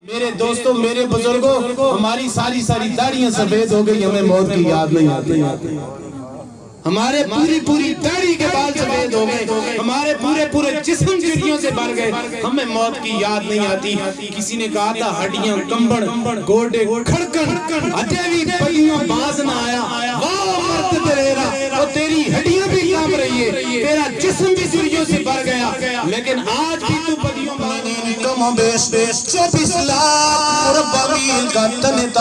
میرے دوستوں، میرے بزرگوں، ہماری ساری داڑیاں سفید ہو گئی، ہمیں موت کی یاد نہیں آتی۔ ہمارے پوری داڑھی کے بال سفید ہو گئے، ہمارے پورے جسم چڑیوں سے بھر گئے، ہمیں موت کی یاد نہیں آتی۔ کسی نے کہا تھا ہڈیاں کمبڑ گوڈے کھڑکن اٹیوی پگیوں باز نہ آیا، واہ مرد دریرا، وہ تیری ہڈیاں بھی کام رہی ہے، تیرا جسم بھی چڑیوں سے بھر گیا، لیکن آج بھی تو پگیوں باز کم و بیش 24 لاکھ مربع میل کا تن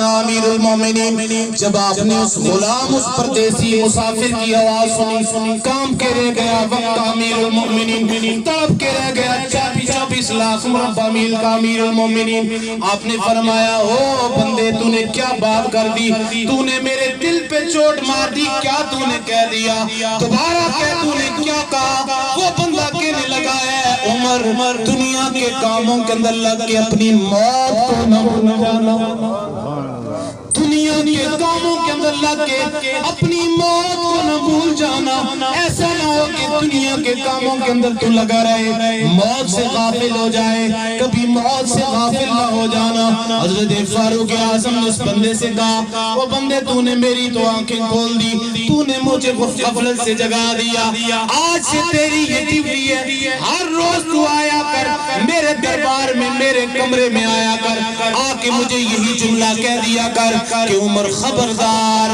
امیر المومنین۔ جب آپ نے اس غلام، اس پردیسی مسافر کی آواز سنی، کام کے رہ گیا وقت امیر المومنین، تڑپ کے رہ گیا 24 لاکھ مربع میل کا امیر المومنین۔ آپ نے فرمایا، او بندے تو نے کیا بات کر دی، تو نے میرے دل پہ چوٹ مار دی، کیا تو نے کہہ دیا، دوبارہ کہہ تو نے کیا کہا۔ وہ بندہ کہنے لگا ہے عمر، دنیا کے کاموں کے اندر لگ کے اپنی موت کو نہ بھول جانا، دنیا کے کاموں کے اندر لگ کے اپنی موت کو نہ بھول جانا، ایسا نہ ہو کہ دنیا کے کاموں کے اندر تو لگا رہے، موت سے غافل ہو جائے، کبھی موت سے غافل نہ ہو جانا۔ حضرت فاروق اعظم نے اس بندے سے کہا، وہ بندے تو نے میری تو آنکھیں کھول دی، تو نے مجھے غفلت سے جگا دیا، آج سے تیری یہ ڈیوٹی ہے، ہر روز تو آیا کر میرے دربار میں، میرے کمرے میں آیا کر، آ کے مجھے یہی جملہ کہہ دیا کر کہ عمر خبردار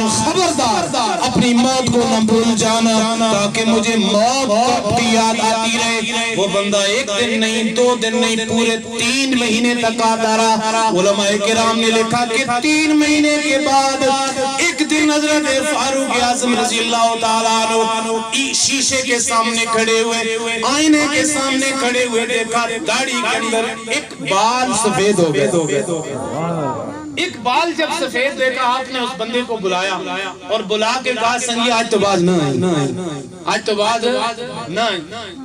اپنی موت کو نہ بھول جانا، تاکہ مجھے موت کی یاد آتی رہے۔ وہ بندہ ایک دن نہیں، 2 دن نہیں، پورے 3 مہینے تک آتا رہا۔ علماء کرام نے لکھا کہ 3 مہینے کے بعد ایک دن حضرت فاروق اعظم رضی اللہ تعالیٰ عنہ شیشے کے سامنے کھڑے ہوئے، آئینے کے سامنے کھڑے ہوئے، دیکھا داڑھی کے اندر ایک بال سفید ہو گئے۔ ایک بال جب سفید دیکھا، آپ نے اس بندے کو بلایا اور بلا کے کہا، سنگی آج تو باز نہ آئی، آج تو باز نہ آئی۔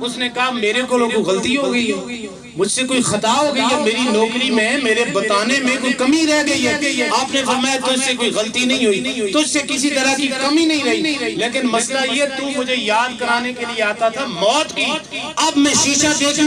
اس نے کہا میرے کو کوئی غلطی ہو گئی ہے، مجھ سے کوئی خطا ہو گئی ہے، میری نوکری میں میرے بتانے میں کوئی کمی رہ گئی ہے۔ آپ نے فرمایا تجھ سے کوئی غلطی نہیں ہوئی، تجھ سے کسی طرح کی کمی نہیں رہی، لیکن مسئلہ یہ تو مجھے یاد کرانے کے لیے آتا تھا موت کی، اب میں شیشہ دیکھوں